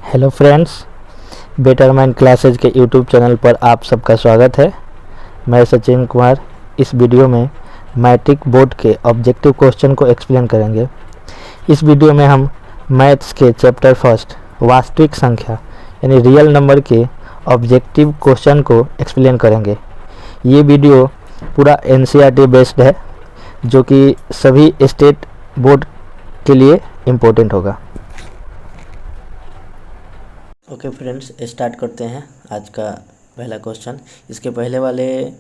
Hello friends, better mind classes के YouTube channel पर आप सबका स्वागत है। मैं सचिन कुमार। इस वीडियो में मैट्रिक बोर्ड के ऑब्जेक्टिव क्वेश्चन को एक्सप्लेन करेंगे। इस वीडियो में हम मैथ्स के चैप्टर फर्स्ट वास्तविक संख्या यानी रियल नंबर के ऑब्जेक्टिव क्वेश्चन को एक्सप्लेन करेंगे। ये वीडियो पूरा NCERT बेस्ड है, जो कि सभी स्टेट बोर्ड के लिए इम्पोर्टेंट होगा। ओके फ्रेंड्स, स्टार्ट करते हैं आज का पहला क्वेश्चन। इसके पहले वाले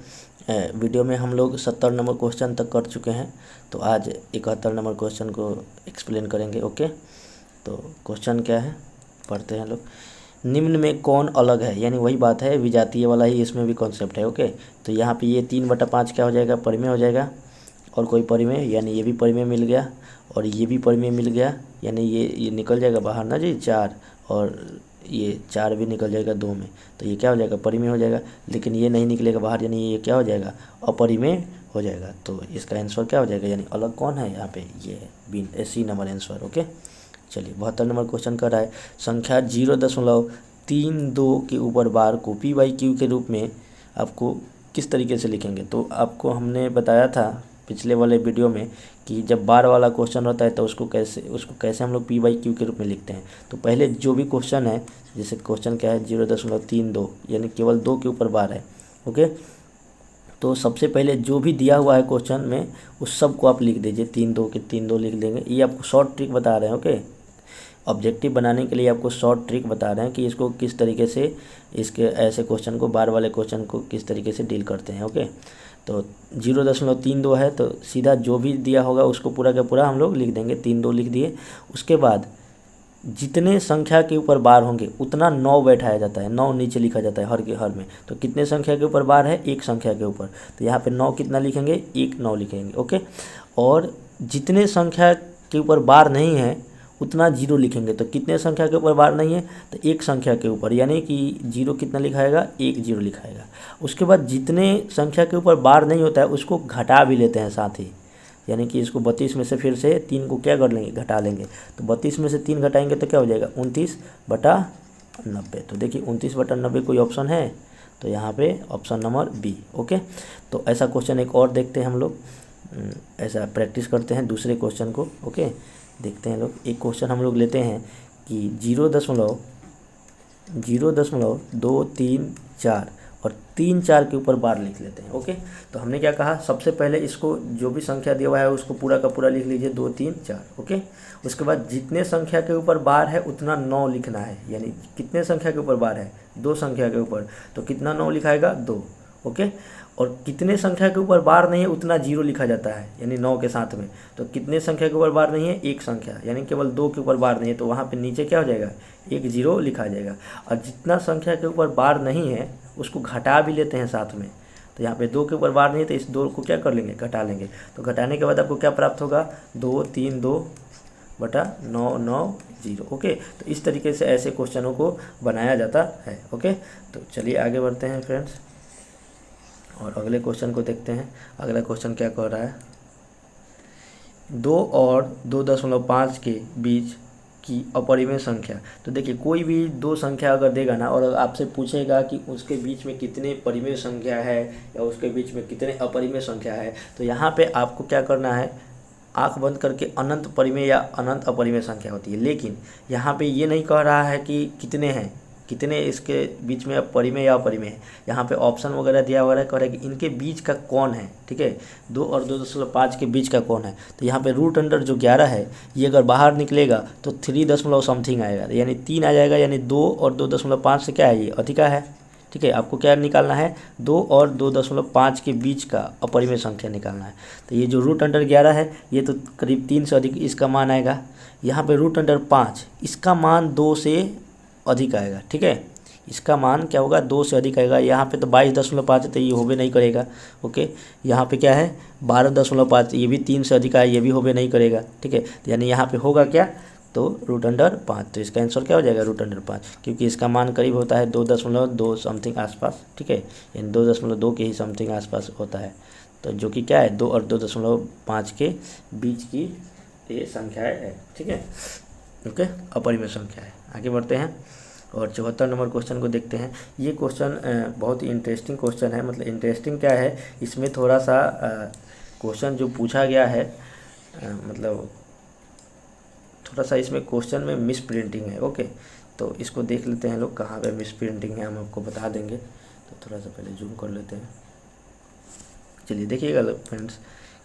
वीडियो में हम लोग 70 नंबर क्वेश्चन तक कर चुके हैं, तो आज 71 नंबर क्वेश्चन को एक्सप्लेन करेंगे। ओके, तो क्वेश्चन क्या है पढ़ते हैं लोग। निम्न में कौन अलग है, यानी वही बात है, विजातीय वाला ही इसमें भी कॉन्सेप्ट है। ओके, तो यहाँ पे ये 3/5 क्या हो जाएगा, परिमेय हो जाएगा, और कोई परिमेय यानी ये भी परिमेय मिल गया और ये भी परिमेय मिल गया, यानी ये निकल जाएगा बाहर ना जी 4, और ये 4 भी निकल जाएगा 2 में, तो ये क्या हो जाएगा, परिमेय हो जाएगा। लेकिन ये नहीं निकलेगा बाहर, यानी ये क्या हो जाएगा, अपरिमेय हो जाएगा। तो इसका आंसर क्या हो जाएगा, यानी अलग कौन है यहाँ पे, ये है B, C number answer. Okay, चलिए 72 नंबर क्वेश्चन कर रहा है। संख्या 0.32 के ऊपर बार को p/q के रूप में आपको किस तरीके से लिखेंगे। तो आपको हमने बताया था पिछले वाले वीडियो में कि जब बार वाला क्वेश्चन होता है तो उसको कैसे हम लोग p/q के रूप में लिखते हैं। तो पहले जो भी क्वेश्चन है, जैसे क्वेश्चन क्या है 0.32 यानी केवल 2 के ऊपर बार है। ओके, तो सबसे पहले जो भी दिया हुआ है क्वेश्चन में उस सब को आप लिख दीजिए, 3-2 के 3-2 लिख देंगे। ये आपको शॉर्ट ट्रिक बता रहे हैं। ओके, ऑब्जेक्टिव बनाने के लिए आपको शॉर्ट ट्रिक बता रहे हैं कि इसको किस तरीके से, इसके ऐसे क्वेश्चन को, बार वाले क्वेश्चन को किस तरीके से डील करते हैं। ओके, तो 0.32 है तो सीधा जो भी दिया होगा उसको पूरा का पूरा हम लोग लिख देंगे, 3-2 लिख दिए। उसके बाद जितने संख्या के ऊपर बार होंगे उतना 9 बैठाया जाता है, 9 नीचे लिखा जाता है हर में। तो कितने संख्या के ऊपर बार है, एक संख्या के ऊपर, तो यहाँ पे 9 कितना लिखेंगे, 9 लिखेंगे। ओके, और जितने संख्या के ऊपर बार नहीं है उतना 0 लिखेंगे। तो कितने संख्या के ऊपर बार नहीं है, तो एक संख्या के ऊपर, यानी कि 0 कितना लिखाएगा, 1 0 लिखाएगा। उसके बाद जितने संख्या के ऊपर बार नहीं होता है उसको घटा भी लेते हैं साथ ही, यानी कि इसको 32 में से फिर से 3 को क्या कर लेंगे, घटा लेंगे। तो 32 में से 3 घटाएंगे तो क्या हो जाएगा, 29/90। तो देखिए 29/90 कोई ऑप्शन है, तो यहाँ पे ऑप्शन नंबर बी। ओके, तो ऐसा क्वेश्चन एक और देखते हैं हम लोग, ऐसा प्रैक्टिस करते हैं दूसरे क्वेश्चन को। ओके, देखते हैं लोग, एक क्वेश्चन हम लोग लेते हैं कि 0.234 और 3-4 के ऊपर बार लिख लेते हैं। ओके, तो हमने क्या कहा, सबसे पहले इसको जो भी संख्या दिया हुआ है उसको पूरा का पूरा लिख लीजिए, 2 3 4। ओके, उसके बाद जितने संख्या के ऊपर बार है उतना 9 लिखना है, यानी कितने संख्या के ऊपर बार है, 2 संख्या के ऊपर, तो कितना 9 लिखाएगा, 2। ओके, और कितने संख्या के ऊपर बार नहीं है उतना 0 लिखा जाता है, यानी 9 के साथ में। तो कितने संख्या के ऊपर बार नहीं है, एक संख्या, यानी केवल 2 के ऊपर बार नहीं है, तो वहाँ पे नीचे क्या हो जाएगा, 1 0 लिखा जाएगा। और जितना संख्या के ऊपर बार नहीं है उसको घटा भी लेते हैं साथ में। तो यहाँ पे 2 के ऊपर बार नहीं है तो इस 2 को क्या कर लेंगे, घटा लेंगे। तो घटाने के बाद आपको क्या प्राप्त होगा, 2 3 2/9 9 0। ओके, तो इस तरीके से ऐसे क्वेश्चनों को बनाया जाता है। ओके, तो चलिए आगे बढ़ते हैं फ्रेंड्स और अगले क्वेश्चन को देखते हैं। अगला क्वेश्चन क्या कह रहा है, 2 और 2.5 के बीच की अपरिमेय संख्या। तो देखिए कोई भी 2 संख्या अगर देगा ना और आपसे पूछेगा कि उसके बीच में कितने परिमेय संख्या है या उसके बीच में कितने अपरिमेय संख्या है, तो यहाँ पे आपको क्या करना है, आंख बंद करके अनंत परिमेय या अनंत अपरिमेय संख्या होती है। लेकिन यहाँ पे ये नहीं कह रहा है कि कितने हैं, कितने इसके बीच में परिमेय या अपरिमेय है। यहाँ पे ऑप्शन वगैरह दिया हुआ है, कह रहा है कि इनके बीच का कौन है। ठीक है, 2 और 2.5 के बीच का कौन है। तो यहाँ पे रूट अंडर जो 11 है ये अगर बाहर निकलेगा तो 3 आएगा, यानी 3 आ जाएगा, यानी 2 और 2.5 से क्या है, ये अधिका है। ठीक है, आपको क्या निकालना है, 2 और 2.5 के बीच का अपरिमेय संख्या निकालना है। तो ये जो रूट अंडर 11 है ये तो करीब 3 से अधिक इसका मान आएगा। यहाँ पे रूट अंडर 5 इसका मान 2 से अधिक आएगा। ठीक है, इसका मान क्या होगा, 2 से अधिक आएगा। यहाँ पे तो 22.5 है तो ये होबे नहीं करेगा। ओके, यहाँ पे क्या है 12.5, ये भी 3 से अधिक है, ये भी होबे नहीं करेगा। ठीक है, तो यानी यहाँ पे होगा क्या, तो रूट अंडर 5। तो इसका आंसर क्या हो जाएगा, रूट अंडर 5, क्योंकि इसका मान करीब होता है 2.2 समथिंग आसपास। ठीक है, यानी 2.2 के ही समथिंग आसपास होता है। तो जो कि क्या है, 2 और 2.5 के बीच की ये संख्या है। ठीक है, ओके, अपरिमेय संख्या है। आगे बढ़ते हैं और 74 नंबर क्वेश्चन को देखते हैं। ये क्वेश्चन बहुत ही इंटरेस्टिंग क्वेश्चन है। मतलब इंटरेस्टिंग क्या है, इसमें थोड़ा सा क्वेश्चन जो पूछा गया है मतलब थोड़ा सा इसमें क्वेश्चन में मिस प्रिंटिंग है। ओके, तो इसको देख लेते हैं लोग, कहाँ पे मिस प्रिंटिंग है हम आपको बता देंगे। तो थोड़ा सा पहले जूम कर लेते हैं। चलिए देखिएगा फ्रेंड्स,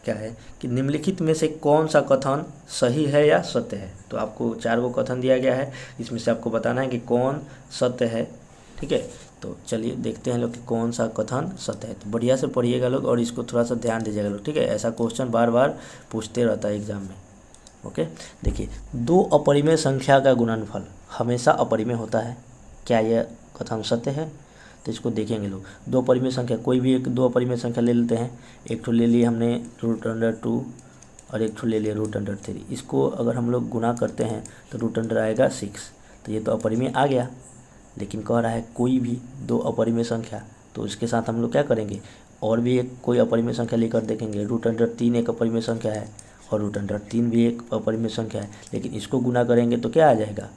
क्या है कि निम्नलिखित में से कौन सा कथन सही है या सत्य है। तो आपको 4 गो कथन दिया गया है, इसमें से आपको बताना है कि कौन सत्य है। ठीक है, तो चलिए देखते हैं लोग कि कौन सा कथन सत्य है। तो बढ़िया से पढ़िएगा लोग और इसको थोड़ा सा ध्यान दीजिएगा लोग। ठीक है, ऐसा क्वेश्चन बार बार पूछते रहता है एग्जाम में। ओके, देखिए 2 अपरिमेय संख्या का गुणनफल हमेशा अपरिमेय होता है। क्या यह कथन सत्य है? तो इसको देखेंगे लोग। 2 अपरिमेय संख्या, कोई भी एक 2 अपरिमेय संख्या ले लेते हैं। एक ठो ले लिए हमने √2 और एक ठो ले लिया √3। इसको अगर हम लोग गुना करते हैं तो √, आएगा 6। तो ये तो अपरिमेय आ गया। लेकिन कह रहा है कोई भी 2 अपरिमेय संख्या, तो इसके साथ हम लोग क्या करेंगे, और भी एक कोई अपरिमेय संख्या लेकर देखेंगे। √3 एक अपरिमेय संख्या है और √3 भी एक अपरिमेय संख्या है। लेकिन इसको गुना करेंगे तो क्या आ जाएगा,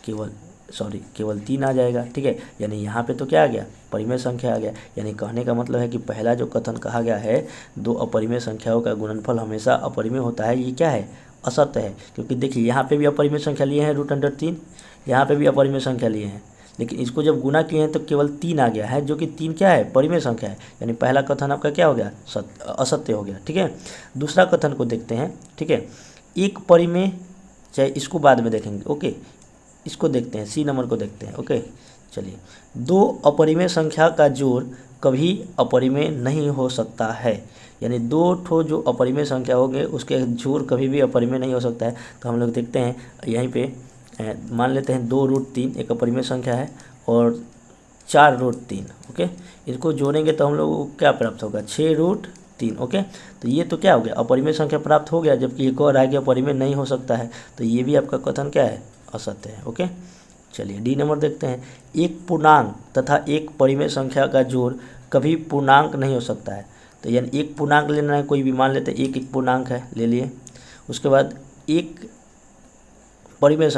केवल 3 आ जाएगा। ठीक है, यानी यहाँ पे तो क्या आ गया, परिमेय संख्या आ गया। यानी कहने का मतलब है कि पहला जो कथन कहा गया है 2 अपरिमेय संख्याओं का गुणनफल हमेशा अपरिमेय होता है, ये क्या है, असत्य है। क्योंकि देखिए यहाँ पे भी अपरिमेय संख्या लिए हैं √3, यहाँ पे भी अपरिमेय संख्या लिए हैं, लेकिन इसको जब गुना किए हैं तो केवल 3 आ गया है, जो कि 3 क्या है, परिमेय संख्या है। यानी पहला कथन आपका क्या हो गया, असत्य हो गया। ठीक है, दूसरा कथन को देखते हैं। ठीक है, एक परिमेय, चाहे इसको बाद में देखेंगे। ओके, इसको देखते हैं, सी नंबर को देखते हैं। ओके, चलिए 2 अपरिमेय संख्या का जोड़ कभी अपरिमेय नहीं हो सकता है। यानी 2 ठो जो अपरिमेय संख्या होंगे उसके जोड़ कभी भी अपरिमेय नहीं हो सकता है। तो हम लोग देखते हैं यहीं पे मान लेते हैं 2√3 एक अपरिमेय संख्या है और 4√3। ओके, इसको जोड़ेंगे तो हम लोग को क्या प्राप्त होगा, 6√3। ओके, तो ये तो क्या हो गया, अपरिमेय संख्या प्राप्त हो गया, जबकि एक और आगे अपरिमेय नहीं हो सकता है। तो ये भी आपका कथन क्या है, असत्य है। ओके, चलिए डी नंबर देखते हैं। एक पूर्णांक तथा एक परिमेय संख्या का जोड़ कभी पूर्णांक नहीं हो सकता है। तो यानी एक पूर्णांक लेना है, कोई भी मान लेते हैं एक पूर्णांक है, ले लिए। उसके बाद एक परिमेय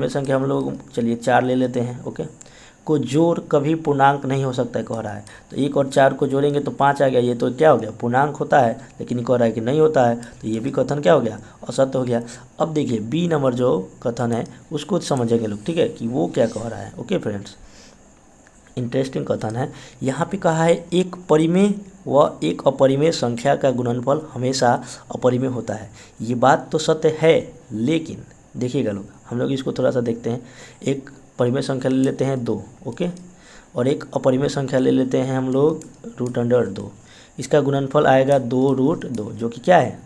संख्या हम लोग चलिए 4 ले लेते हैं। ओके, को जोड़ कभी पूर्णांक नहीं हो सकता है कह रहा है। तो 1 और 4 को जोड़ेंगे तो 5 आ गया, ये तो क्या हो गया, पूर्णांक होता है। लेकिन कह रहा है कि नहीं होता है, तो ये भी कथन क्या हो गया, असत्य हो गया। अब देखिए बी नंबर जो कथन है उसको समझेंगे लोग। ठीक है, कि वो क्या कह रहा है। ओके फ्रेंड्स, इंटरेस्टिंग कथन है। यहाँ पे कहा है एक परिमेय व एक अपरिमेय संख्या का गुणनफल हमेशा अपरिमेय होता है। ये बात तो सत्य है, लेकिन देखिएगा लोग, हम लोग इसको थोड़ा सा देखते हैं। एक परिमेय संख्या ले लेते हैं 2। ओके, और एक अपरिमेय संख्या ले लेते हैं हम लोग √2। इसका गुणनफल आएगा 2√2, जो कि क्या है,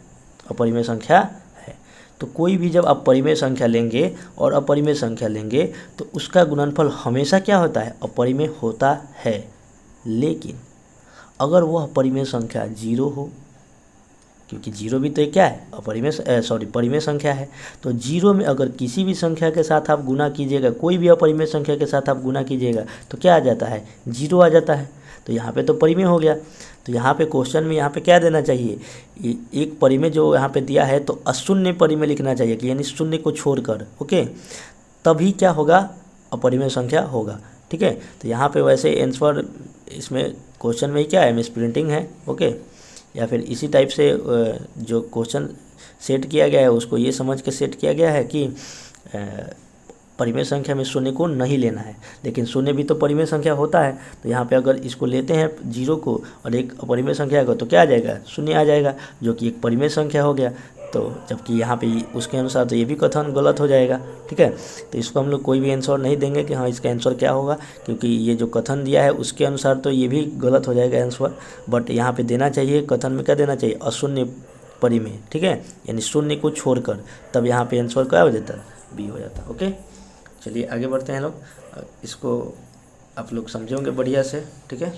अपरिमेय संख्या है। तो कोई भी जब आप परिमेय संख्या लेंगे और अपरिमेय संख्या लेंगे तो उसका गुणनफल हमेशा क्या होता है, अपरिमेय होता है। लेकिन अगर वह परिमेय संख्या 0 हो, क्योंकि 0 भी तो क्या है, परिमेय संख्या है। तो 0 में अगर किसी भी संख्या के साथ आप गुना कीजिएगा, कोई भी अपरिमेय संख्या के साथ आप गुना कीजिएगा तो क्या आ जाता है, 0 आ जाता है। तो यहाँ पे तो परिमेय हो गया। तो यहाँ पे क्वेश्चन में यहाँ पे क्या देना चाहिए, एक परिमेय जो यहाँ पे दिया है तो अशून्य परिमेय लिखना चाहिए, कि यानी शून्य को छोड़कर। ओके, तभी क्या होगा, अपरिमेय संख्या होगा। ठीक है, तो यहाँ पे वैसे आंसर इसमें क्वेश्चन में ही क्या है, मिस प्रिंटिंग है। ओके, या फिर इसी टाइप से जो क्वेश्चन सेट किया गया है उसको ये समझ के सेट किया गया है कि परिमेय संख्या में शून्य को नहीं लेना है। लेकिन शून्य भी तो परिमेय संख्या होता है। तो यहाँ पे अगर इसको लेते हैं 0 को और एक अपरिमेय संख्या को, तो क्या आ जाएगा, शून्य आ जाएगा, जो कि एक परिमेय संख्या हो गया। तो जबकि यहाँ पे उसके अनुसार तो ये भी कथन गलत हो जाएगा। ठीक है, तो इसको हम लोग कोई भी आंसर नहीं देंगे कि हाँ इसका आंसर क्या होगा, क्योंकि ये जो कथन दिया है उसके अनुसार तो ये भी गलत हो जाएगा आंसर। बट यहाँ पे देना चाहिए, कथन में क्या देना चाहिए, अशून्य परिमेय। ठीक है, यानी शून्य को छोड़कर, तब यहाँ पे आंसर क्या हो जाता, बी हो जाता। ओके, चलिए आगे बढ़ते हैं लोग, इसको आप लोग समझेंगे बढ़िया से। ठीक है,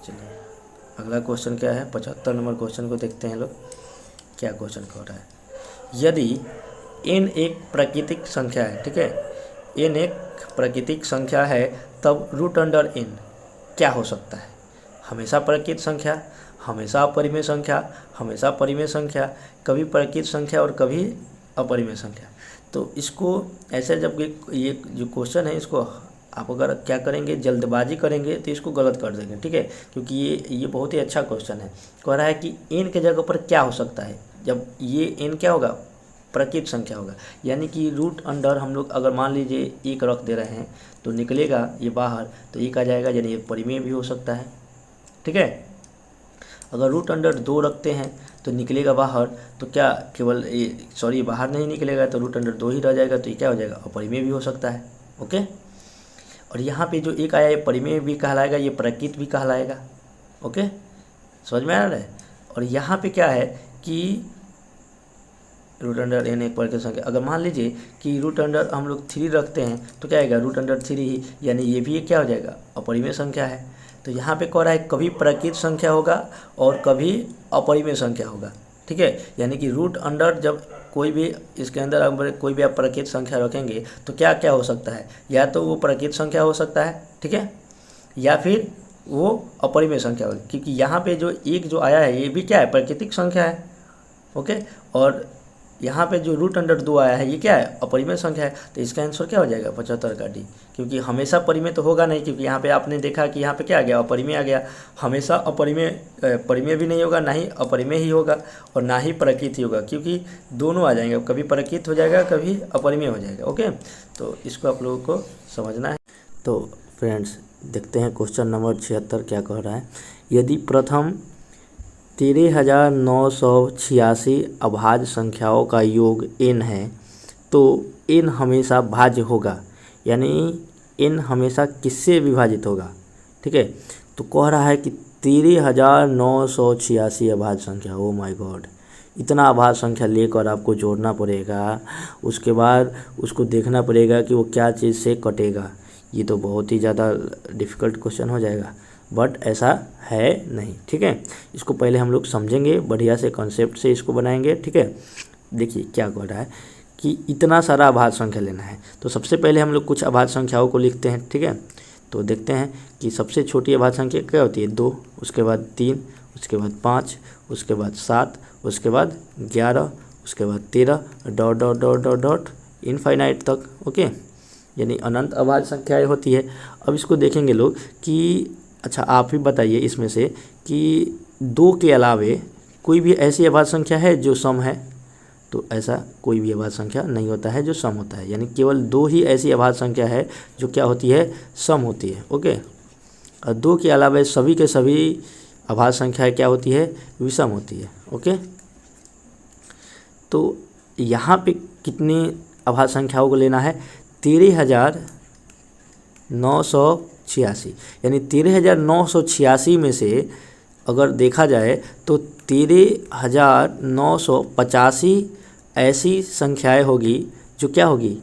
चलिए अगला क्वेश्चन क्या है, 75 नंबर क्वेश्चन को देखते हैं लोग। क्या क्वेश्चन कह रहा है, यदि n एक प्राकृतिक संख्या है, ठीक है, n एक प्राकृतिक संख्या है, तब √n क्या हो सकता है, हमेशा प्राकृतिक संख्या, हमेशा अपरिमेय संख्या, हमेशा परिमेय संख्या, कभी प्राकृतिक संख्या और कभी अपरिमेय संख्या। तो इसको ऐसे जब ये जो क्वेश्चन है इसको आप अगर क्या करेंगे, जल्दबाजी करेंगे तो इसको गलत कर देंगे, ठीक है, क्योंकि ये बहुत ही अच्छा क्वेश्चन है। कह रहा है कि n के जगह पर क्या हो सकता है, जब ये n क्या होगा, प्रकृत संख्या होगा, यानी कि रूट अंडर हम लोग अगर मान लीजिए 1 रख दे रहे हैं तो निकलेगा ये बाहर, तो 1 आ जाएगा, यानी ये परिमेय भी हो सकता है, ठीक है। अगर रूट अंडर 2 रखते हैं तो निकलेगा बाहर, तो क्या केवल ये बाहर नहीं निकलेगा, तो रूट अंडर 2 ही रह जाएगा, तो ये क्या हो जाएगा, अपरिमेय भी हो सकता है, ओके। और यहाँ पे जो 1 आया ये परिमेय भी कहलाएगा, ये प्रकृत भी कहलाएगा, ओके, समझ में आ रहा है। और यहाँ पे क्या है कि रूट अंडर n एक प्रकृत संख्या, अगर मान लीजिए कि रूट अंडर हम लोग 3 रखते हैं तो क्या आएगा, रूट अंडर 3 ही, यानी ये भी क्या हो जाएगा, अपरिमेय संख्या है। तो यहाँ पे कह रहा है कभी प्रकृत संख्या होगा और कभी अपरिमेय संख्या होगा, ठीक है, यानी कि रूट अंडर जब कोई भी इसके अंदर अगर कोई भी आप प्रकृत संख्या रखेंगे तो क्या क्या हो सकता है, या तो वो प्रकृत संख्या हो सकता है, ठीक है, या फिर वो अपरिमेय संख्या होगी, क्योंकि यहाँ पे जो 1 जो आया है ये भी क्या है, प्राकृतिक संख्या है, ओके। और यहाँ पे जो रूट अंडर 2 आया है ये क्या है, अपरिमेय संख्या है। तो इसका आंसर क्या हो जाएगा, 75 का डी, क्योंकि हमेशा परिमेय तो होगा नहीं, क्योंकि यहाँ पे आपने देखा कि यहाँ पे क्या आ गया, अपरिमेय आ गया। हमेशा परिमेय भी नहीं होगा, ना ही अपरिमेय ही होगा और ना ही प्रकृत ही होगा, क्योंकि दोनों आ जाएंगे, कभी प्रकृत हो जाएगा कभी अपरिमेय हो जाएगा, ओके। तो इसको आप लोगों को समझना है। तो फ्रेंड्स देखते हैं क्वेश्चन नंबर 76 क्या कह रहा है। यदि प्रथम 13,986 अभाज्य संख्याओं का योग n है तो n हमेशा भाज्य होगा, यानी n हमेशा किससे विभाजित होगा, ठीक है। तो कह रहा है कि 13,986 अभाज्य संख्या, ओ माय गॉड, इतना अभाज्य संख्या लेकर आपको जोड़ना पड़ेगा, उसके बाद उसको देखना पड़ेगा कि वो क्या चीज़ से कटेगा। ये तो बहुत ही ज़्यादा डिफ़िकल्ट क्वेश्चन हो जाएगा, बट ऐसा है नहीं, ठीक है। इसको पहले हम लोग समझेंगे, बढ़िया से कॉन्सेप्ट से इसको बनाएंगे, ठीक है। देखिए क्या कह रहा है कि इतना सारा अभाज्य संख्या लेना है, तो सबसे पहले हम लोग कुछ अभाज्य संख्याओं को लिखते हैं, ठीक है। तो देखते हैं कि सबसे छोटी अभाज्य संख्या क्या होती है, 2, उसके बाद 3, उसके बाद 5, उसके बाद 7, उसके बाद 11, उसके बाद 13, dot dot dot dot dot infinite तक, ओके, यानी अनंत अभाज्य संख्याएँ होती है। अब इसको देखेंगे लोग कि अच्छा आप ही बताइए इसमें से कि 2 के अलावे कोई भी ऐसी अभाज्य संख्या है जो सम है, तो ऐसा कोई भी अभाज्य संख्या नहीं होता है जो सम होता है, यानी केवल 2 ही ऐसी अभाज्य संख्या है जो क्या होती है, सम होती है, ओके। और 2 के अलावे सभी के सभी अभाज्य संख्याएं क्या होती है, विषम होती है, ओके। तो यहाँ पे कितनी अभाज्य संख्याओं को लेना है, 13,986, यानी 13,986 में से अगर देखा जाए तो 13,985 ऐसी संख्याएं होगी जो क्या होगी,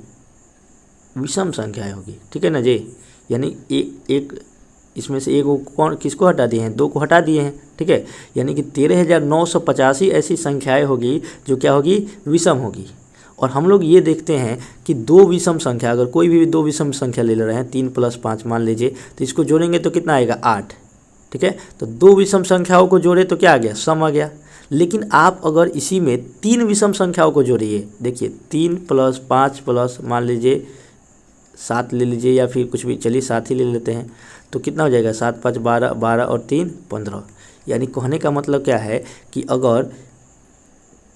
विषम संख्याएं होगी, ठीक है ना जी। यानी एक इसमें से एक कौन किसको हटा दिए हैं, 2 को हटा दिए हैं, ठीक है। यानी कि 13,985 ऐसी संख्याएं होगी जो क्या होगी, विषम होगी। और हम लोग ये देखते हैं कि 2 विषम संख्या, अगर कोई भी 2 विषम संख्या ले रहे हैं, 3 + 5 मान लीजिए, तो इसको जोड़ेंगे तो कितना आएगा, 8, ठीक है। तो 2 विषम संख्याओं को जोड़े तो क्या आ गया, सम आ गया। लेकिन आप अगर इसी में 3 विषम संख्याओं को जोड़िए, देखिए 3 + 5 प्लस मान लीजिए 7 ले लीजिए, या फिर कुछ भी, चलिए 7 ही ले लेते हैं, तो कितना हो जाएगा, 7 × 5 12, 12 और 3 15। यानी कहने का मतलब क्या है कि अगर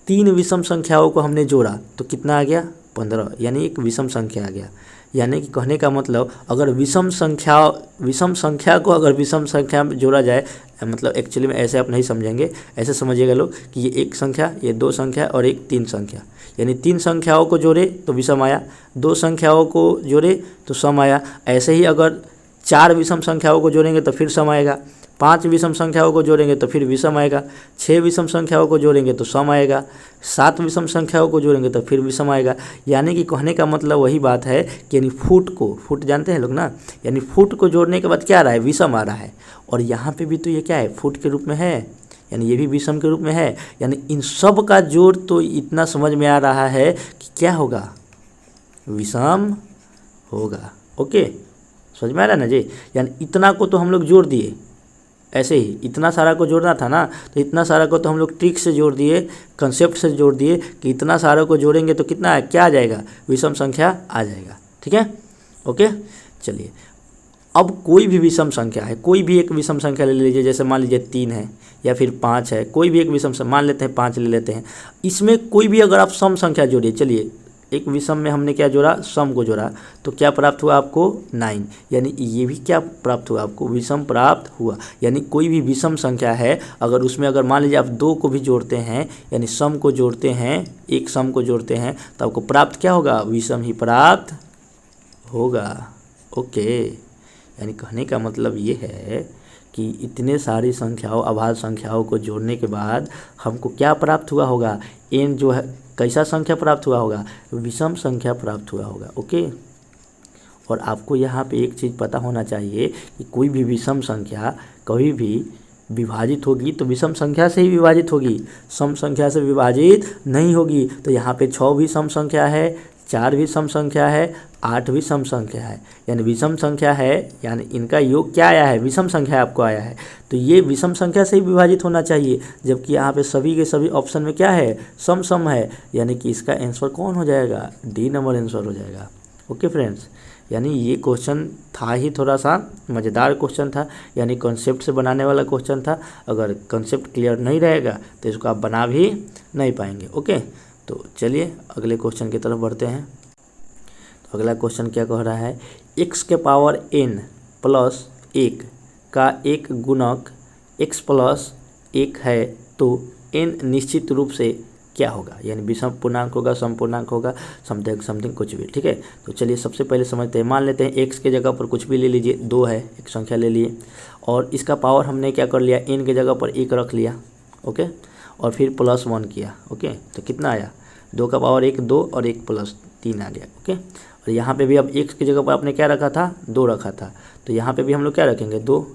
3 विषम संख्याओं को हमने जोड़ा तो कितना आ गया, 15, यानी एक विषम संख्या आ गया। यानी कि कहने का मतलब अगर विषम संख्या को अगर विषम संख्या में जोड़ा जाए, मतलब एक्चुअली में ऐसे आप नहीं समझेंगे, ऐसे समझिएगा लोग कि ये 1 संख्या, ये 2 संख्या और एक 3 संख्या, यानी 3 संख्याओं को जोड़े तो विषम आया, 2 संख्याओं को जोड़े तो सम आया। ऐसे ही अगर 4 विषम संख्याओं को जोड़ेंगे तो फिर सम आएगा, 5 विषम संख्याओं को जोड़ेंगे तो फिर विषम आएगा, 6 विषम संख्याओं को जोड़ेंगे तो सम आएगा, 7 विषम संख्याओं को जोड़ेंगे तो फिर विषम आएगा। यानी कि कहने का मतलब वही बात है कि यानी फुट जानते हैं लोग ना, यानी फुट को जोड़ने के बाद क्या आ रहा है, विषम आ रहा है। और यहाँ पे भी तो ये क्या है, फुट के रूप में है, यानी ये भी विषम के रूप में है। यानी इन सब का जोड़ तो इतना समझ में आ रहा है कि क्या होगा, विषम होगा, ओके, समझ में आ रहा है ना जी। यानी इतना को तो हम लोग जोड़ दिए, ऐसे ही इतना सारा को जोड़ना था ना, तो इतना सारा को तो हम लोग ट्रिक से जोड़ दिए, कंसेप्ट से जोड़ दिए कि इतना सारा को जोड़ेंगे तो कितना क्या आ जाएगा, विषम संख्या आ जाएगा। ठीक है, ओके। चलिए अब कोई भी विषम संख्या है, कोई भी एक विषम संख्या ले लीजिए, जैसे मान लीजिए 3 है या फिर 5 है, कोई भी एक विषम संख्या मान लेते हैं, 5 ले लेते हैं। इसमें कोई भी अगर आप सम संख्या जोड़िए, चलिए एक विषम में हमने क्या जोड़ा, सम को जोड़ा, तो क्या प्राप्त हुआ आपको 9, यानी ये भी क्या प्राप्त हुआ आपको, विषम प्राप्त हुआ। यानी कोई भी विषम संख्या है अगर उसमें अगर मान लीजिए आप 2 को भी जोड़ते हैं, यानी सम को जोड़ते हैं, एक सम को जोड़ते हैं, तो आपको प्राप्त क्या होगा, विषम ही प्राप्त होगा। ओके, यानी कहने का मतलब ये है कि इतने सारी संख्याओं, अभाज्य संख्याओं को जोड़ने के बाद हमको क्या प्राप्त हुआ होगा, n जो है कैसा संख्या प्राप्त हुआ होगा, विषम संख्या प्राप्त हुआ होगा। ओके, और आपको यहाँ पे एक चीज़ पता होना चाहिए कि कोई भी विषम संख्या कभी भी विभाजित होगी तो विषम संख्या से ही विभाजित होगी, सम संख्या से विभाजित नहीं होगी। तो यहाँ पे 6 भी सम संख्या है, 4 भी सम संख्या है, 8 भी सम संख्या है, यानी विषम संख्या है, यानी इनका योग क्या आया है, विषम संख्या आपको आया है, तो ये विषम संख्या से ही विभाजित होना चाहिए। जबकि यहाँ पे सभी के सभी ऑप्शन में क्या है, सम सम है, यानी कि इसका आंसर कौन हो जाएगा, डी नंबर आंसर हो जाएगा। ओके फ्रेंड्स, यानी ये क्वेश्चन था ही थोड़ा सा मज़ेदार क्वेश्चन था, यानी कॉन्सेप्ट से बनाने वाला क्वेश्चन था। अगर कॉन्सेप्ट क्लियर नहीं रहेगा तो इसको आप बना भी नहीं पाएंगे। ओके, तो चलिए अगले क्वेश्चन की तरफ बढ़ते हैं। तो अगला क्वेश्चन क्या कह रहा है, x के पावर n प्लस 1 का एक गुणक x प्लस 1 है तो n निश्चित रूप से क्या होगा, यानी विषम पूर्णांक होगा, समपूर्णांक होगा, समथिंग कुछ भी। ठीक है, तो चलिए सबसे पहले समझते हैं। मान लेते हैं x के जगह पर कुछ भी ले लीजिए, 2 है, एक संख्या ले लिए, और इसका पावर हमने क्या कर लिया, n के जगह पर 1 रख लिया। ओके, और फिर प्लस 1 किया। ओके, तो कितना आया, 2 का पावर 1 2 और 1 प्लस 3 आ गया। ओके, और यहाँ पे भी अब x की जगह पर आपने क्या रखा था, 2 रखा था, तो यहाँ पे भी हम लोग क्या रखेंगे, 2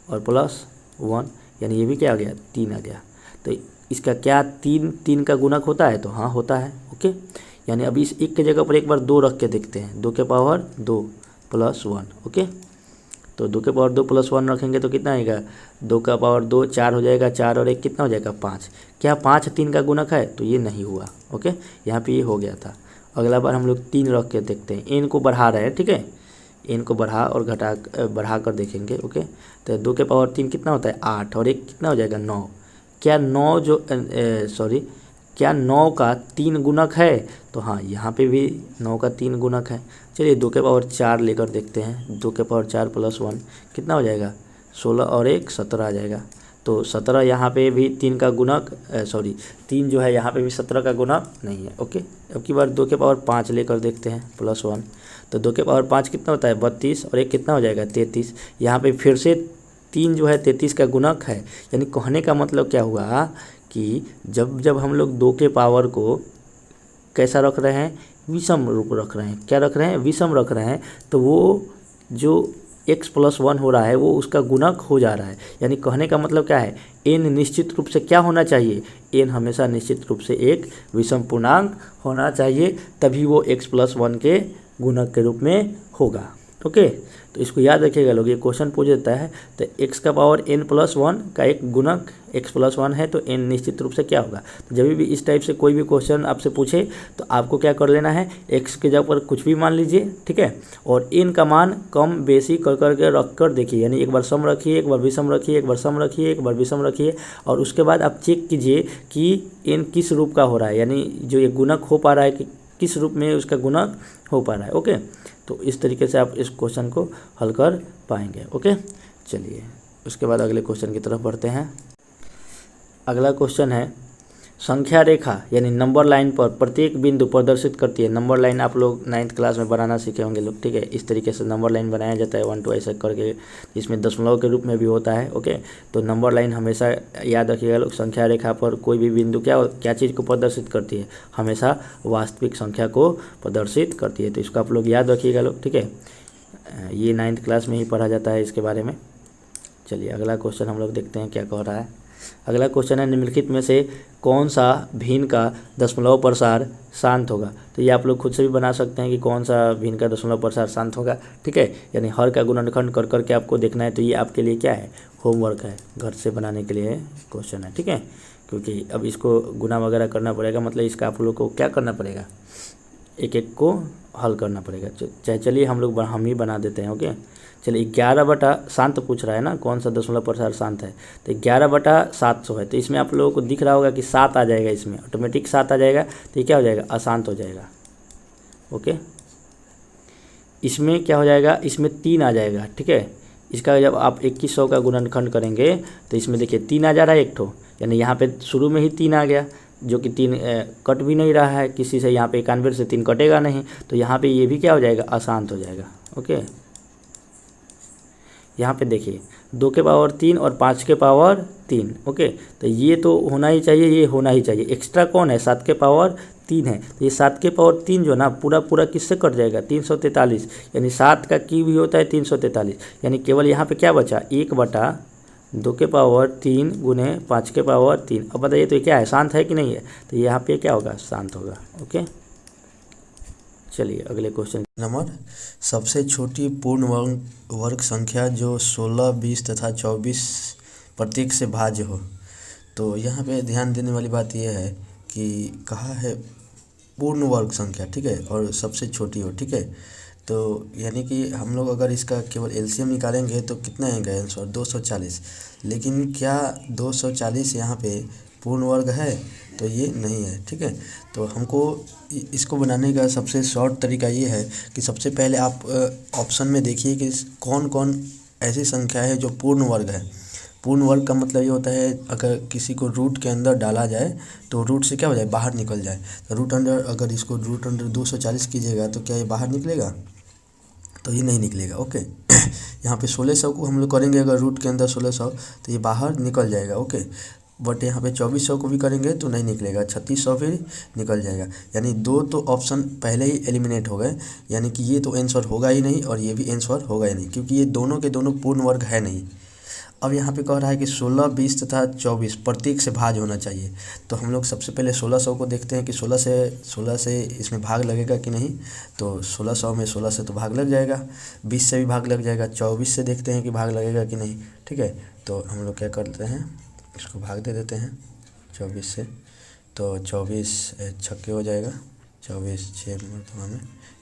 और प्लस 1, यानी ये भी क्या आ गया, 3 आ गया। तो इसका क्या 3 का गुणक होता है, तो हाँ होता है। ओके, यानी अभी इस 1 की जगह पर एक बार 2 रख के देखते हैं, 2 के पावर 2 प्लस 1। ओके, तो 2 के पावर 2 प्लस 1 रखेंगे तो कितना आएगा, 2 का पावर 2 4 हो जाएगा, 4 और 1 कितना हो जाएगा, 5। क्या 5 3 का गुणक है, तो ये नहीं हुआ। ओके, यहाँ पे ये हो गया था। अगला बार हम लोग 3 रख के देखते हैं, एन को बढ़ा रहे हैं। ठीक है, एन को बढ़ा और बढ़ा कर देखेंगे। ओके, तो 2 के पावर 3 कितना होता है, 8 और 1 कितना हो जाएगा, 9। क्या 9 क्या 9 का 3 गुणक है, तो हाँ यहाँ पे भी 9 का 3 गुणक है। चलिए 2 के पावर 4 लेकर देखते हैं, 2 के पावर 4 प्लस 1 कितना हो जाएगा, 16 और 1 17 आ जाएगा। तो 17 यहाँ पे भी 3 का गुणक 3 जो है यहाँ पे भी 17 का गुणक नहीं है। ओके, अब की बार 2 के पावर 5 लेकर देखते हैं प्लस 1, तो 2 के पावर 5 कितना होता है, 32 और 1 कितना हो जाएगा, 33। यहाँ पे फिर से 3 जो है 33 का गुणक है। यानी कहने का मतलब क्या हुआ कि जब हम लोग 2 के पावर को कैसा रख रहे हैं, विषम रूप रख रहे हैं। क्या रख रहे हैं, विषम रख रहे हैं, तो वो जो x प्लस 1 हो रहा है वो उसका गुणक हो जा रहा है। यानी कहने का मतलब क्या है, n निश्चित रूप से क्या होना चाहिए, n हमेशा निश्चित रूप से एक विषम पूर्णांक होना चाहिए, तभी वो x प्लस 1 के गुणक के रूप में होगा। ओके, तो इसको याद रखिएगा लोग, ये क्वेश्चन पूछ देता है, तो x का पावर n प्लस 1 का एक गुणक x प्लस 1 है तो n निश्चित रूप से क्या होगा। तो जब भी इस टाइप से कोई भी क्वेश्चन आपसे पूछे तो आपको क्या कर लेना है, x के जगह पर कुछ भी मान लीजिए। ठीक है, और n का मान कम बेसी कर करके रख कर देखिए, यानी एक बार सम रखिए, एक बार विषम रखिए, एक बार सम रखिए, एक बार विषम रखिए, और उसके बाद आप चेक कीजिए कि n किस रूप का हो रहा है, यानी जो ये गुणक हो पा रहा है कि किस रूप में उसका गुणक हो पा रहा है। ओके, तो इस तरीके से आप इस क्वेश्चन को हल कर पाएंगे। ओके, चलिए उसके बाद अगले क्वेश्चन की तरफ बढ़ते हैं। अगला क्वेश्चन है, संख्या रेखा यानी नंबर लाइन पर प्रत्येक बिंदु प्रदर्शित करती है। नंबर लाइन आप लोग 9th क्लास में बनाना सीखे होंगे लोग। ठीक है, इस तरीके से नंबर लाइन बनाया जाता है 1 2 ऐसे करके, इसमें दशमलव के रूप में भी होता है। ओके, तो नंबर लाइन हमेशा याद रखिएगा लोग, संख्या रेखा पर कोई भी बिंदु क्या चीज़ को प्रदर्शित करती है, हमेशा वास्तविक संख्या को प्रदर्शित करती है। तो इसको आप लोग याद रखिएगा लोग। ठीक है, ये 9th क्लास में ही पढ़ा जाता है इसके बारे में। चलिए अगला क्वेश्चन हम लोग देखते हैं क्या कह रहा है। अगला क्वेश्चन है, निम्नलिखित में से कौन सा भिन्न का दशमलव प्रसार शांत होगा। तो ये आप लोग खुद से भी बना सकते हैं कि कौन सा भिन्न का दशमलव प्रसार शांत होगा। ठीक है, यानी हर का गुणनखंड कर करके आपको देखना है, तो ये आपके लिए क्या है, होमवर्क है, घर से बनाने के लिए क्वेश्चन है, ठीक है। क्योंकि अब इसको गुना वगैरह करना पड़ेगा, मतलब इसका आप लोग को क्या करना पड़ेगा, एक एक को हल करना पड़ेगा। चलिए हम ही बना देते हैं, ओके। चलिए 11 शांत पूछ रहा है ना, कौन सा दशमलव प्रसार शांत है, तो 11/700 है। तो इसमें आप लोगों को दिख रहा होगा कि 7 आ जाएगा, इसमें ऑटोमेटिक 7 आ जाएगा, तो ये क्या हो जाएगा, अशांत हो जाएगा, ओके। इसमें क्या हो जाएगा, इसमें 3 आ जाएगा, ठीक है। इसका जब आप 2100 का गुणनखंड करेंगे तो इसमें देखिए 3 आ जा रहा है, एक ठो, यानी यहाँ पे शुरू में ही 3 आ गया, जो कि 3 कट भी नहीं रहा है किसी से, यहाँ पे 91 से 3 कटेगा नहीं, तो यहाँ पे ये भी क्या हो जाएगा, अशांत हो जाएगा, ओके। यहाँ पे देखिए 2 के पावर 3 और 5 के पावर 3, ओके। तो ये तो होना ही चाहिए, ये होना ही चाहिए। एक्स्ट्रा कौन है, 7 के पावर 3 है, तो ये 7 के पावर 3 जो ना पूरा पूरा किससे कट जाएगा, 343, यानी 7 का की भी होता है 343, यानी केवल यहाँ पे क्या बचा, 1/2 के पावर 3 गुने 5 के पावर 3। अब बताइए तो ये क्या है, शांत है कि नहीं है, तो यहाँ पे क्या होगा, शांत होगा, ओके। चलिए अगले क्वेश्चन नंबर, सबसे छोटी पूर्ण वर्ग संख्या जो 16, 20 तथा 24 प्रत्येक से भाज्य हो। तो यहाँ पे ध्यान देने वाली बात यह है कि कहा है पूर्ण वर्ग संख्या, ठीक है, और सबसे छोटी हो, ठीक है। तो यानी कि हम लोग अगर इसका केवल एलसीएम निकालेंगे तो कितना आएगा आंसर, 240। लेकिन क्या 240 यहाँ पे पूर्ण वर्ग है, तो ये नहीं है, ठीक है। तो हमको इसको बनाने का सबसे शॉर्ट तरीका ये है कि सबसे पहले आप ऑप्शन में देखिए कि कौन कौन ऐसी संख्या है जो पूर्ण वर्ग है। पूर्ण वर्ग का मतलब ये होता है अगर किसी को रूट के अंदर डाला जाए तो रूट से क्या हो जाए, बाहर निकल जाए। तो अगर इसको रूट अंडर 240 कीजिएगा तो क्या ये बाहर निकलेगा, तो ये नहीं निकलेगा, ओके। यहाँ पे 1600 को हम लोग करेंगे, अगर रूट के अंदर 1600 तो ये बाहर निकल जाएगा, ओके। बट यहाँ पे 2400 को भी करेंगे तो नहीं निकलेगा, 3600 भी निकल जाएगा। यानी 2 तो ऑप्शन पहले ही एलिमिनेट हो गए, यानी कि ये तो आंसर होगा ही नहीं और ये भी आंसर होगा ही नहीं, क्योंकि ये दोनों के दोनों पूर्ण वर्ग है नहीं। अब यहाँ पे कह रहा है कि 16, 20 तथा 24 प्रत्येक से भाज्य होना चाहिए। तो हम लोग सबसे पहले 1600 को देखते हैं कि 16 से इसमें भाग लगेगा कि नहीं। तो 1600 में 16 से तो भाग लग जाएगा, 20 से भी भाग लग जाएगा, 24 से देखते हैं कि भाग लगेगा कि नहीं, ठीक है। तो हम लोग क्या करते हैं, इसको भाग दे देते हैं 24 से, तो 24 छक्के हो जाएगा, 24 6 में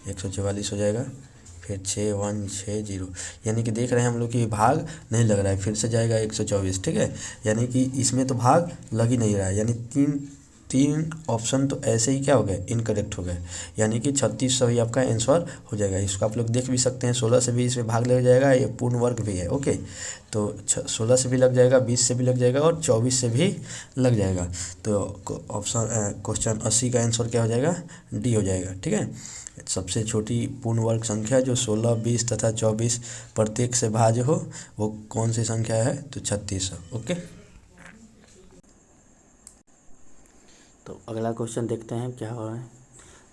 144 हो जाएगा, फिर 6160, यानी कि देख रहे हैं हम लोग कि भाग नहीं लग रहा है, फिर से जाएगा 124, ठीक है। यानी कि इसमें तो भाग लग ही नहीं रहा है, यानी तीन ऑप्शन तो ऐसे ही क्या हो गए, इनकरेक्ट हो गए, यानी कि 3600 ही आपका आंसर हो जाएगा। इसको आप लोग देख भी सकते हैं, 16 से भी इसमें भाग लग जाएगा, ये पूर्ण वर्ग भी है, ओके। तो 16 से भी लग जाएगा, 20 से भी लग जाएगा और 24 से भी लग जाएगा। तो ऑप्शन क्वेश्चन 80 का आंसर क्या हो जाएगा, डी हो जाएगा, ठीक है। सबसे छोटी पूर्ण वर्ग संख्या जो 16, 20 तथा 24 प्रत्येक से भाज्य हो वो कौन सी संख्या है, तो 3600, ओके। तो अगला क्वेश्चन देखते हैं क्या हो रहा है।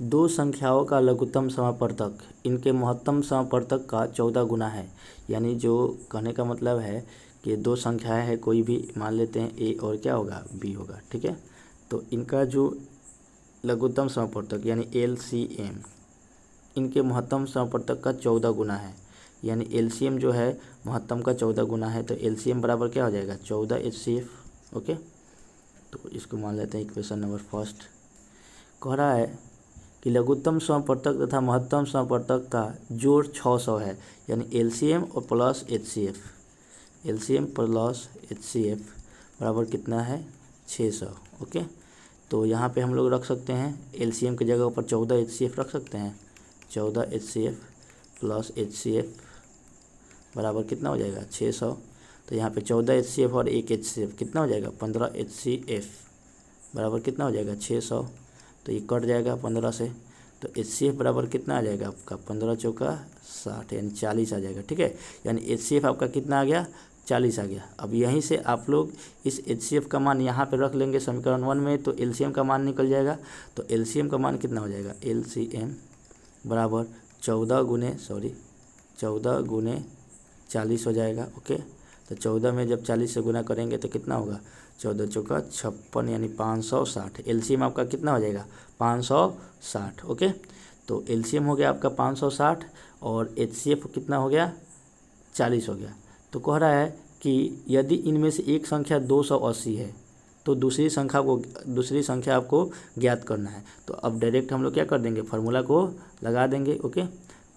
2 संख्याओं का लघुत्तम समापवर्तक इनके महत्तम समापवर्तक का 14 गुना है। यानी जो कहने का मतलब है कि 2 संख्याएं हैं, कोई भी मान लेते हैं ए और क्या होगा, बी होगा, ठीक है। तो इनका जो लघुत्तम समापवर्तक यानी एलसीएम, इनके महत्तम समापवर्तक का 14 गुना है। यानी एलसीएम जो है महत्तम का 14 गुना है, तो एलसीएम बराबर क्या हो जाएगा, 14 HCF, ओके। तो इसको मान लेते हैं इक्वेशन नंबर फर्स्ट। कह रहा है कि लघुत्तम समापवर्तक तथा महत्तम समापवर्तक का जोड़ 600 है, यानी एलसीएम और plus HCF, LCM plus HCF बराबर कितना है, 600, ओके। तो यहाँ पे हम लोग रख सकते हैं एलसीएम की जगह पर 14 HCF रख सकते हैं, 14 HCF प्लस HCF बराबर कितना हो जाएगा, 600। तो यहाँ पे 14 HCF और 1 HCF कितना हो जाएगा, 15 HCF बराबर कितना हो जाएगा, 600। तो ये कट जाएगा 15 से, तो HCF बराबर कितना आ जाएगा आपका, 15 चौका 60, यानी 40 आ जाएगा, ठीक है। यानी HCF आपका कितना आ गया, 40 आ गया। अब यहीं से आप लोग इस HCF का मान यहाँ पे रख लेंगे समीकरण 1 में, तो LCM का मान निकल जाएगा। तो LCM का मान कितना हो जाएगा, LCM बराबर 14 गुने 40 हो जाएगा, ओके। तो 14 में जब 40 से गुना करेंगे तो कितना होगा, 14 चौका 56, यानी 560। एलसीएम आपका कितना हो जाएगा, 560, ओके। तो एलसीएम हो गया आपका 560 और HCF कितना हो गया, 40 हो गया। तो कह रहा है कि यदि इनमें से एक संख्या 280 है तो दूसरी संख्या आपको ज्ञात करना है। तो अब डायरेक्ट हम लोग क्या कर देंगे, फार्मूला को लगा देंगे। ओके,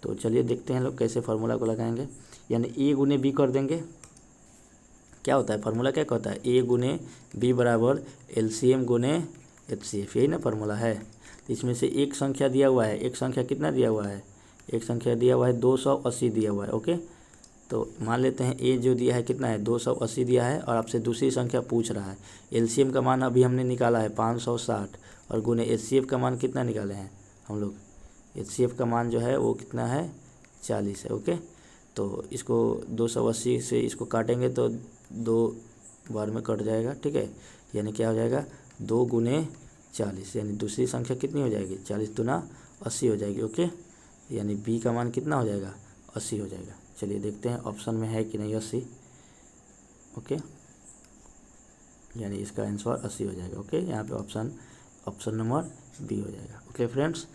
तो चलिए देखते हैं लोग कैसे फार्मूला को लगाएंगे। यानी ए गुने बी कर देंगे। क्या होता है फार्मूला, क्या कहता है, ए गुने बी बराबर एलसीएम गुने एचसीएफ, यही ना फार्मूला है। तो इसमें से एक संख्या दिया हुआ है, एक संख्या कितना दिया हुआ है, एक संख्या दिया हुआ है 280 दिया हुआ है। ओके, तो मान लेते हैं ए जो दिया है कितना है 280 दिया है, और आपसे दूसरी संख्या पूछ रहा है। एलसीएम का मान अभी हमने निकाला है 560, और गुने एचसीएफ का मान कितना निकाले हैं हम लोग, एचसीएफ का मान जो है वो कितना है 40 है। ओके, तो इसको 280 से इसको काटेंगे तो 2 बार में कट जाएगा। ठीक है, यानी क्या हो जाएगा 2 गुने 40, यानी दूसरी संख्या कितनी हो जाएगी 40 दूना 80 हो जाएगी। ओके, यानी बी का मान कितना हो जाएगा 80 हो जाएगा। चलिए देखते हैं ऑप्शन में है कि नहीं 80। ओके, यानी इसका आंसर 80 हो जाएगा। ओके, यहाँ पे ऑप्शन नंबर बी हो जाएगा। ओके फ्रेंड्स,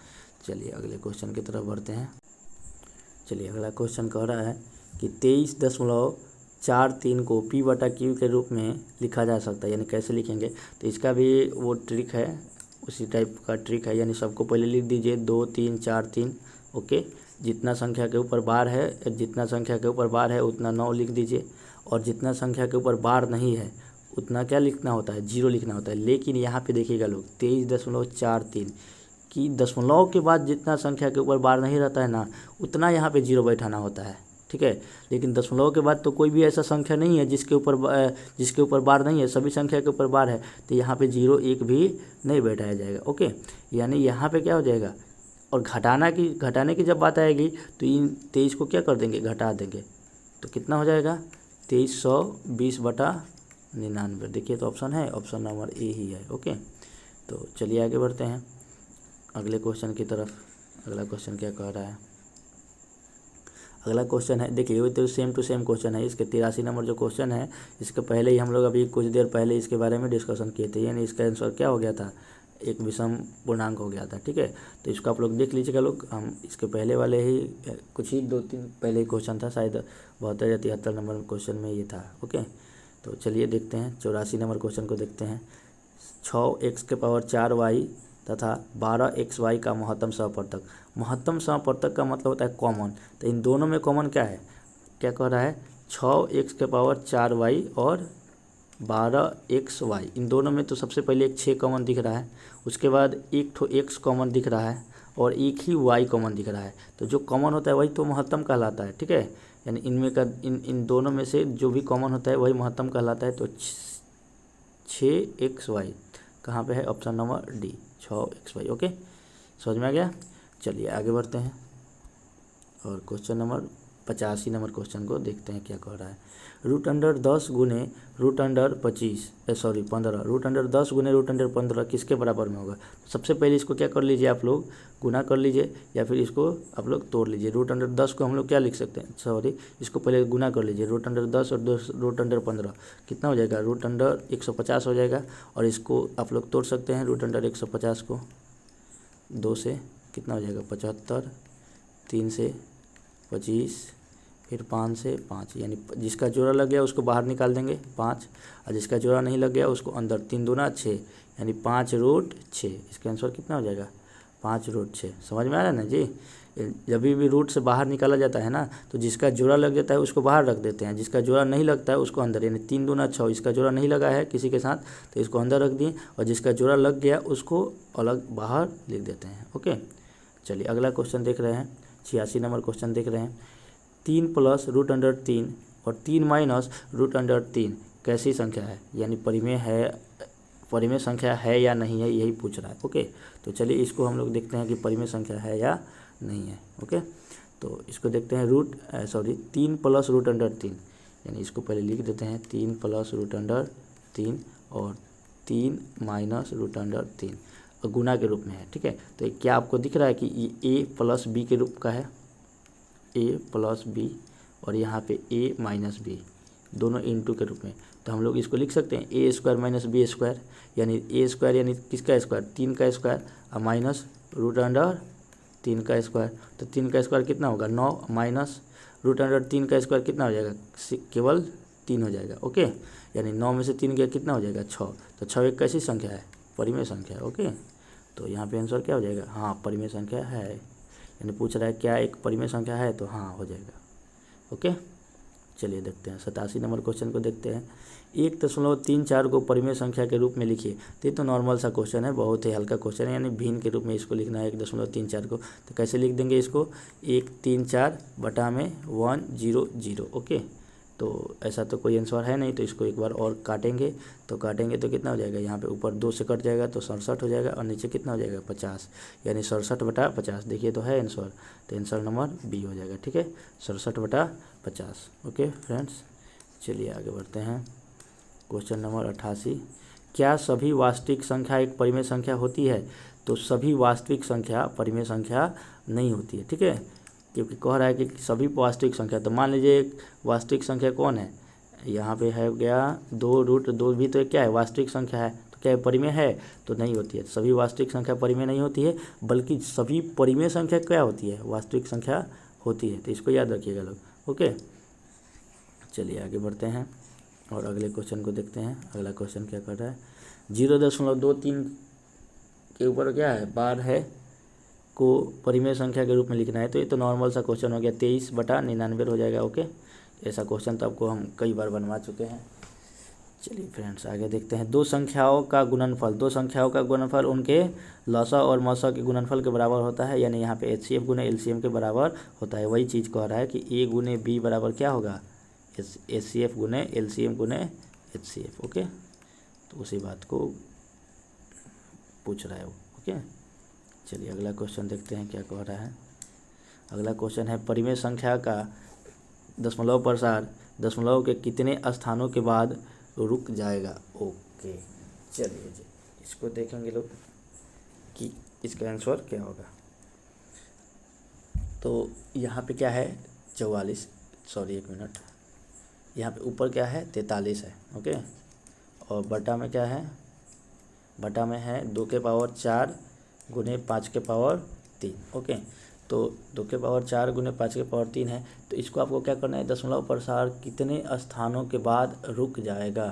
चलिए अगले क्वेश्चन की तरफ बढ़ते हैं। चलिए अगला क्वेश्चन कह रहा है कि 23.43 को P बटा Q के रूप में लिखा जा सकता है, यानी कैसे लिखेंगे। तो इसका भी वो ट्रिक है, उसी टाइप का ट्रिक है। यानी सबको पहले लिख दीजिए 2 3 4 3। ओके, जितना संख्या के ऊपर बार है, जितना संख्या के ऊपर बार है उतना 9 लिख दीजिए, और जितना संख्या के ऊपर बार नहीं है उतना क्या लिखना होता है 0 लिखना होता है। लेकिन यहाँ पे देखिएगा लोग 23.43 कि दशमलव के बाद जितना संख्या के ऊपर बार नहीं रहता है ना उतना यहाँ पे 0 बैठाना होता है। ठीक है, लेकिन दशमलव के बाद तो कोई भी ऐसा संख्या नहीं है जिसके ऊपर बार नहीं है, सभी संख्या के ऊपर बार है, तो यहाँ पे 0 1 भी नहीं बैठाया जाएगा। ओके, यानी यहाँ पे क्या हो जाएगा, और घटाने की जब बात आएगी तो इन 23 को क्या कर देंगे, घटा देंगे, तो कितना हो जाएगा 2320/99। देखिए तो ऑप्शन है, ऑप्शन नंबर ए ही है। ओके, तो चलिए आगे बढ़ते हैं अगले क्वेश्चन की तरफ। अगला क्वेश्चन क्या कह रहा है, अगला क्वेश्चन है, देखिए ये तो सेम टू सेम क्वेश्चन है। इसके 83 नंबर जो क्वेश्चन है, इसके पहले ही हम लोग अभी कुछ देर पहले इसके बारे में डिस्कशन किए थे। यानी इसका आंसर क्या हो गया था, एक विषम पूर्णांक हो गया था। ठीक है, तो इसको आप लोग देख लीजिएगा लोग। हम इसके पहले वाले ही कुछ ही 2-3 पहले ही क्वेश्चन था, शायद 72 या 73 नंबर क्वेश्चन में ये था। ओके, तो चलिए देखते हैं 84 नंबर क्वेश्चन को देखते हैं। 6x⁴y तथा 12xy का महत्तम सहवर्तक। महत्तम सहवर्तक का मतलब होता है कॉमन, तो इन दोनों में कॉमन क्या है, क्या कह रहा है 6x⁴y और 12xy, इन दोनों में तो सबसे पहले एक 6 कॉमन दिख रहा है, उसके बाद एक ठो x कॉमन दिख रहा है, और एक ही y कॉमन दिख रहा है। तो जो कॉमन होता है वही तो महत्तम कहलाता है। ठीक है, यानी इनमें का इन दोनों में से जो भी कॉमन होता है वही महत्तम कहलाता है। तो 6xy कहाँ पे है, option number D 6xy। Okay, समझ में आ गया। चलिए आगे बढ़ते हैं और क्वेश्चन नंबर 85 नंबर क्वेश्चन को देखते हैं क्या कह रहा है। √10 गुने √15 √10 गुने √15 किसके बराबर में होगा। सबसे पहले इसको क्या कर लीजिए, आप लोग गुना कर लीजिए, या फिर इसको आप लोग तोड़ लीजिए। √10 को हम लोग क्या लिख सकते हैं, इसको पहले गुना कर लीजिए। √10 और √15 कितना हो जाएगा, √150 हो जाएगा। और इसको आप लोग तोड़ सकते हैं, √150 को 2 से कितना हो जाएगा 75, 3 से 25, फिर 5 से 5, यानी जिसका जोड़ा लग गया उसको बाहर निकाल देंगे 5, और जिसका जोड़ा नहीं लग गया उसको अंदर। 3 दूना 6, यानी 5√6। इसका आंसर कितना हो जाएगा 5√6। समझ में आ रहा है ना जी। जब भी रूट से बाहर निकाला जाता है ना तो जिसका जोड़ा लग जाता है उसको बाहर रख देते हैं, जिसका जोड़ा नहीं लगता है उसको अंदर। यानी 3 दूना 6, इसका जोड़ा नहीं लगा है किसी के साथ तो इसको अंदर रख दिए, और जिसका जोड़ा लग गया उसको अलग बाहर लिख देते हैं। ओके, चलिए अगला क्वेश्चन देख रहे हैं, 86 नंबर क्वेश्चन देख रहे हैं। 3 + √3 और 3 - √3 कैसी संख्या है, यानी परिमेय संख्या है या नहीं है, यही पूछ रहा है। ओके, तो चलिए इसको हम लोग देखते हैं कि परिमेय संख्या है या नहीं है। ओके, तो इसको देखते हैं 3 + √3, यानी इसको पहले लिख देते हैं 3 + √3 और 3 - √3 और गुना के रूप में है। ठीक है, तो क्या आपको दिख रहा है कि ये a + b के रूप का है, a + b, और यहाँ पे a - b दोनों इंटू के रूप में। तो हम लोग इसको लिख सकते हैं a² - b², यानी a² यानी किसका स्क्वायर 3 का स्क्वायर और माइनस √3 का स्क्वायर। तो 3 का स्क्वायर कितना होगा 9, माइनस √3 का स्क्वायर कितना हो जाएगा केवल 3 हो जाएगा। ओके, यानी 9 में से 3 गया कितना हो जाएगा 6। तो 6 एक कैसी संख्या है, परिमेय संख्या है। ओके, तो यहाँ पे आंसर क्या हो जाएगा, हाँ परिमेय संख्या है। यानी पूछ रहा है क्या एक परिमेय संख्या है, तो हाँ हो जाएगा। ओके, चलिए देखते हैं 87 नंबर क्वेश्चन को देखते हैं। 1.34 को परिमेय संख्या के रूप में लिखिए। तो ये तो नॉर्मल सा क्वेश्चन है, बहुत ही हल्का क्वेश्चन है, यानी भिन्न के रूप में इसको लिखना है 1.34 को। तो कैसे लिख देंगे इसको, 134 बटा में 100। ओके, तो ऐसा तो कोई आंसर है नहीं, तो इसको एक बार और काटेंगे। तो काटेंगे तो कितना हो जाएगा, यहाँ पे ऊपर 2 से कट जाएगा तो 67 हो जाएगा, और नीचे कितना हो जाएगा 50, यानी 67 बटा 50। देखिए तो है आंसर, तो आंसर नंबर बी हो जाएगा। ठीक है, 67 बटा 50। ओके फ्रेंड्स, चलिए आगे बढ़ते हैं। क्वेश्चन नंबर 88, क्या सभी वास्तविक संख्या एक परिमेय संख्या होती है। तो सभी वास्तविक संख्या परिमेय संख्या नहीं होती है। ठीक है, क्योंकि कह रहा है कि सभी वास्तविक संख्या, तो मान लीजिए एक वास्तविक संख्या कौन है, यहाँ पे है गया 2√2 भी तो क्या है, वास्तविक संख्या है, तो क्या परिमेय है, तो नहीं होती है। सभी वास्तविक संख्या परिमेय नहीं होती है, बल्कि सभी परिमेय संख्या क्या होती है, वास्तविक संख्या होती है। तो इसको याद रखिएगा लोग। ओके, चलिए आगे बढ़ते हैं और अगले क्वेश्चन को देखते हैं। अगला क्वेश्चन क्या कर रहा है, 0.23 के ऊपर क्या है, बार है को परिमेय संख्या के रूप में लिखना है। तो ये तो नॉर्मल सा क्वेश्चन हो गया, 23 बटा 99 हो जाएगा। ओके, ऐसा क्वेश्चन तो आपको हम कई बार बनवा चुके हैं। चलिए फ्रेंड्स आगे देखते हैं। दो संख्याओं का गुणनफल उनके लसा और मसा के गुणनफल के बराबर होता है, यानी यहाँ पे HCF गुने LCM के बराबर होता है। वही चीज़ कह रहा है कि A गुने B बराबर क्या होगा, HCF गुने LCM गुने HCF। ओके, तो उसी बात को पूछ रहा है वो। ओके, चलिए अगला क्वेश्चन देखते हैं क्या कह रहा है। अगला क्वेश्चन है, परिमेय संख्या का दशमलव प्रसार दशमलव के कितने स्थानों के बाद रुक जाएगा। ओके, चलिए जी इसको देखेंगे लोग कि इसका आंसर क्या होगा। तो यहाँ पे क्या है 44, सॉरी एक मिनट, यहाँ पे ऊपर क्या है 43 है। ओके, और बटा में क्या है, बटा में है 2 के पावर 4 गुने 5 के पावर 3। ओके, तो 2 के पावर 4 गुने 5 के पावर 3 है। तो इसको आपको क्या करना है, दशमलव प्रसार कितने स्थानों के बाद रुक जाएगा,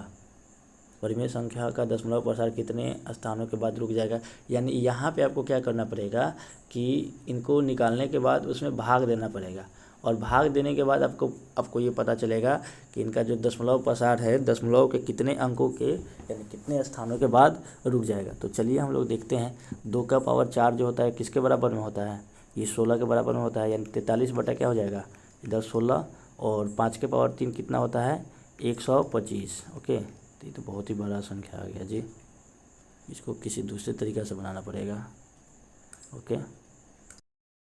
परिमेय संख्या का दशमलव प्रसार कितने स्थानों के बाद रुक जाएगा। यानी यहाँ पे आपको क्या करना पड़ेगा कि इनको निकालने के बाद उसमें भाग देना पड़ेगा, और भाग देने के बाद आपको ये पता चलेगा कि इनका जो दशमलव प्रसार है दशमलव के कितने अंकों के यानी कितने स्थानों के बाद रुक जाएगा। तो चलिए हम लोग देखते हैं। 2 का पावर 4 जो होता है किसके बराबर में होता है, ये 16 के बराबर में होता है, यानी 43 बटा क्या हो जाएगा इधर 16, और 5 के पावर 3 कितना होता है 125। ओके, तो ये तो बहुत ही बड़ा संख्या आ गया जी, इसको किसी दूसरे तरीक़े से बनाना पड़ेगा। ओके।